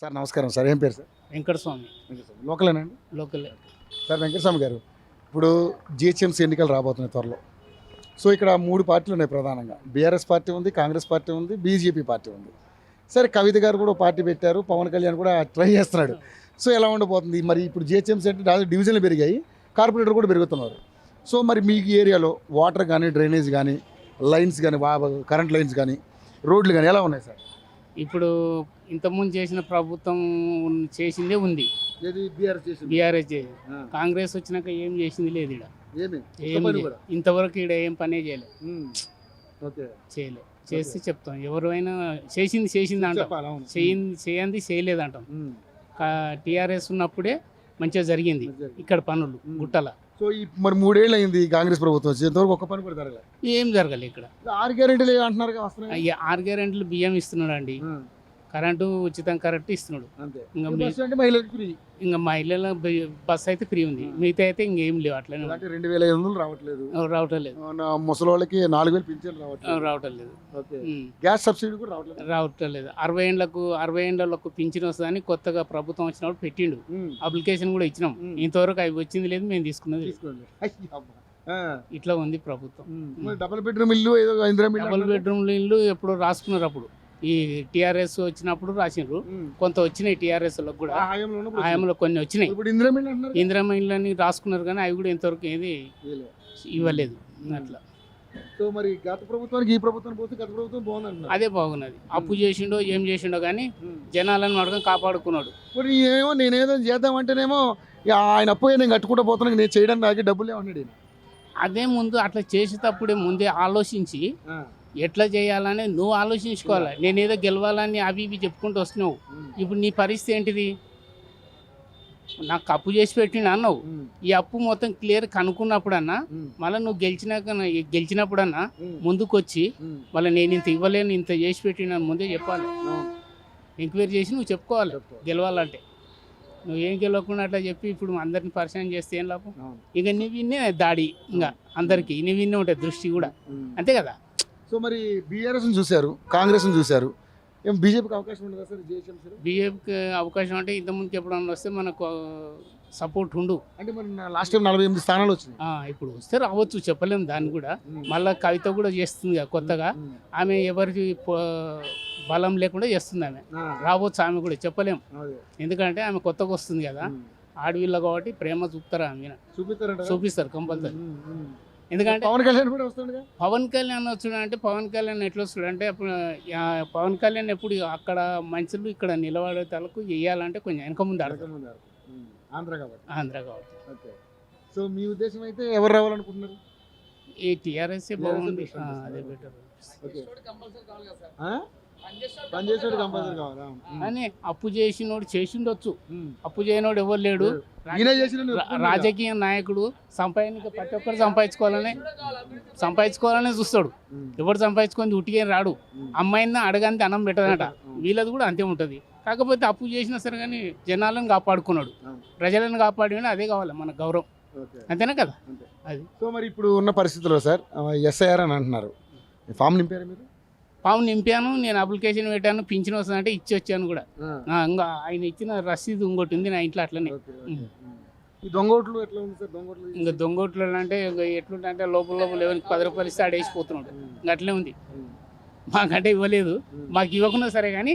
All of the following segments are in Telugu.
సార్ నమస్కారం సార్. ఏం పేరు సార్? వెంకటస్వామి. లోకలేనండి? లోకలే. సార్ వెంకటస్వామి గారు, ఇప్పుడు జిహెచ్ఎంసీ ఎన్నికలు రాబోతున్నాయి త్వరలో. సో ఇక్కడ 3 పార్టీలు ఉన్నాయి ప్రధానంగా. బీఆర్ఎస్ పార్టీ ఉంది, కాంగ్రెస్ పార్టీ ఉంది, బీజేపీ పార్టీ ఉంది. సరే కవిత గారు కూడా పార్టీ పెట్టారు, పవన్ కళ్యాణ్ కూడా ట్రై చేస్తున్నాడు. సో ఎలా ఉండబోతుంది మరి? ఇప్పుడు జిహెచ్ఎంసీ అంటే డివిజన్లు పెరిగాయి, కార్పొరేటర్ కూడా పెరుగుతున్నారు. సో మరి మీ ఏరియాలో వాటర్ కానీ, డ్రైనేజ్ కానీ, లైన్స్ కానీ, కరెంట్ లైన్స్ కానీ, రోడ్లు కానీ ఎలా ఉన్నాయి సార్? ఇప్పుడు ఇంతకుముందు చేసిన ప్రభుత్వం చేసిందే ఉంది. బీఆర్ఎస్ కాంగ్రెస్ వచ్చినాక ఏం చేసింది లేదు. ఇంతవరకు ఇక్కడ ఏం పనే చేయలేదు. చేస్తే చెప్తాం. ఎవరైనా చేసింది అంటాం, చేయండి చేయలేదు అంటాం. టీఆర్ఎస్ ఉన్నప్పుడే మంచిగా జరిగింది ఇక్కడ పనులు గుట్టల. సో మరి 3 ఏళ్ళు అయింది కాంగ్రెస్ ప్రభుత్వం వచ్చి, ఇంతవరకు ఒక్క పని కూడా జరగలేదు. ఏం జరగలేదు ఇక్కడ. 6 గ్యారెంటీలు అంటున్నారు. 6 గ్యారెంటీలు బియ్యం ఇస్తున్నాడు అండి, కరెంటు ఉచితం కరెంట్ ఇస్తున్నాడు. ఇంకా మహిళల బస్ అయితే ఫ్రీ ఉంది, మిగతా అయితే ఇంకేం లేవు. అట్లనే 2500 రావటం లేదు. ముసలి వాళ్ళకి 4000 పింఛన్ రావటం లేదు. గ్యాస్ సబ్సిడీ కూడా రావటం లేదు. 60 ఏళ్ళకు పింఛన్ వస్తుందని కొత్తగా ప్రభుత్వం వచ్చినప్పుడు పెట్టిండు, అప్లికేషన్ కూడా ఇచ్చినాం. ఇంతవరకు అవి వచ్చింది లేదు, మేము తీసుకున్నది. ఇట్లా ఉంది ప్రభుత్వం. డబుల్ బెడ్రూమ్ ఇల్లు, డబుల్ బెడ్రూమ్ ఇల్లు ఎప్పుడు రాసుకున్నారు. అప్పుడు ఈ టీఆర్ఎస్ వచ్చినప్పుడు రాసిండ్రు, కొంత వచ్చినాయి టీఆర్ఎస్ లో కూడా, ఆయంలో కొన్ని వచ్చినాయి. ఇందిరమ్మ ఇళ్ళని రాసుకున్నారు కానీ అవి కూడా ఇంతవరకు ఏది ఇవ్వలేదు. అట్లా సో మరి గత ప్రభుత్వానికి ఈ ప్రభుత్వం పోతే గత ప్రభుత్వం బాగుంది, అదే బాగున్నది. అప్పు చేసిండో ఏం చేసిండో కానీ జనాలను మడకం కాపాడుకున్నాడు. నేనేదో చేద్దామంటేనేమో ఆయన అప్పు నేను కట్టుకుంటూ పోతున్నాను, నేను చేయడానికి నాకు డబ్బులు ఏమన్నాడు. అదే ముందు అట్లా చేసేటప్పుడే ముందే ఆలోచించి ఎట్లా చేయాలని నువ్వు ఆలోచించుకోవాలి. నేనేదో గెలవాలని అవి ఇవి చెప్పుకుంటూ వస్తున్నావు. ఇప్పుడు నీ పరిస్థితి ఏంటిది? నాకు అప్పు చేసి పెట్టిన అన్నావు, ఈ అప్పు మొత్తం క్లియర్ కనుక్కున్నప్పుడన్నా, మళ్ళీ నువ్వు గెలిచినప్పుడన్నా ముందుకు వచ్చి మళ్ళీ నేను ఇంత ఇవ్వలేను, ఇంత చేసి పెట్టిన ముందే చెప్పాలి. ఎంక్వైరీ చేసి నువ్వు చెప్పుకోవాలి గెలవాలంటే. నువ్వు ఏం గెలవకుండా అట్లా చెప్పి ఇప్పుడు అందరిని పరిచయం చేస్తే ఏం లాభం? ఇక నువ్వున్నే దాడి, ఇంకా అందరికి నువ్వున్నే ఉంటుంది దృష్టి కూడా, అంతే కదా. సో మరి బీఆర్ఎస్ని చూశారు, కాంగ్రెస్ని చూశారు, ఏం బీజేపీకి అవకాశం ఉండదా సార్? బీజేపీకి అవకాశం అంటే ఇంతకుముందుకు ఎప్పుడన్నా వస్తే మనకు సపోర్ట్ ఉండు. అంటే మరి లాస్ట్ టైం 48 స్థానాలు వచ్చినాయి, ఇప్పుడు వస్తే రావచ్చు, చెప్పలేము దాన్ని కూడా. మళ్ళీ కవిత కూడా చేస్తుంది కొత్తగా, ఆమె ఎవరికి బలం లేకుండా చేస్తుంది. ఆమె రావచ్చు, ఆమె కూడా చెప్పలేము. ఎందుకంటే ఆమె కొత్తగా వస్తుంది కదా, ఆడవిల్ల కాబట్టి ప్రేమ చూపుతారు, ఆమె చూపిస్తారు కంపల్సరీ. ఎందుకంటే పవన్ కళ్యాణ్ వచ్చాడంటే, పవన్ కళ్యాణ్ ఎట్లా వస్తాడంటే, పవన్ కళ్యాణ్ ఎప్పుడు అక్కడ మనుషులు ఇక్కడ నిలబడే తలకు వేయాలంటే కొంచెం వెనక ముందు ఆంధ్ర కాబట్టి. సో మీ ఉద్దేశం అయితే ఎవరు రావాలనుకుంటున్నారు? ఈ టీఆర్ఎస్ బాగుంది, అదే బెటర్. అని అప్పు చేసినోడు చేసిండొచ్చు, అప్పు చేయనోడు ఎవరు లేడు. రాజకీయ నాయకుడు ప్రతి ఒక్కరు సంపాదించుకోవాలనే చూస్తాడు. ఎవరు సంపాదించుకొని ఉట్టిగా రాడు. అమ్మాయినా అడగంతే అన్నం పెట్టదనట, వీళ్ళది కూడా అంతే ఉంటుంది. కాకపోతే అప్పు చేసినా సరే కానీ జనాలను కాపాడుకున్నాడు, ప్రజలను కాపాడి, అదే కావాలి మన గౌరవం, అంతేనా కదా. అది. సో మరి ఇప్పుడు ఉన్న పరిస్థితుల్లో సార్ ఎస్ఐఆర్ అని అంటున్నారు, ఫామ్ నింపారా మీరు? ఫామ్ నింపాను, నేను అప్లికేషన్ పెట్టాను, పింఛన్ వస్తుందంటే ఇచ్చి వచ్చాను కూడా. ఇంకా ఆయన ఇచ్చిన రసీదు ఇంకోటి ఉంది నా ఇంట్లో, అట్లనే. ఇంకా దొంగోట్లు అంటే ఎట్లుంటే లోపల ఎవరికి 10 రూపాయలు ఇస్తే ఆడేసిపోతున్నాడు, ఇంకా అట్లే ఉంది. మాకంటే ఇవ్వలేదు, మాకు ఇవ్వకుండా సరే కానీ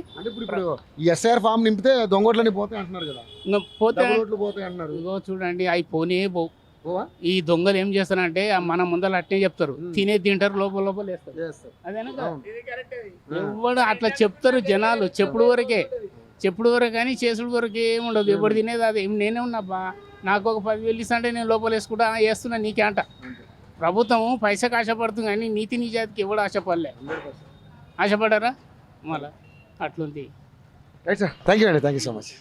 ఎస్ఐఆర్ ఫామ్ నింపితే దొంగోట్లని పోతాయి అంటున్నారు కదా. ఇంకా పోతాయి అంటున్నారు. ఇగో చూడండి, అవి పోనే పోవు. ఈ దొంగలు ఏం చేస్తారంటే మన ముందర అట్నే చెప్తారు, తింటారు, లోపల వేస్తారు. అదేనా కదా. ఎవడు అట్లా చెప్తారు జనాలు, చెప్పుడు వరకే కానీ చేసుడు వరకు ఏముండదు. ఎవడు తినేది అదే. నేనే ఉన్నాబ్బా, నాకు ఒక 10,000 ఇస్తుంటే నేను లోపల వేసుకుంటా, వేస్తున్నా నీకే అంట. ప్రభుత్వం పైసకు ఆశపడుతుంది కానీ నీతి నిజాతికి ఎవడు ఆశపడరా మళ్ళా, అట్లుంది. Right sir, thank you so much.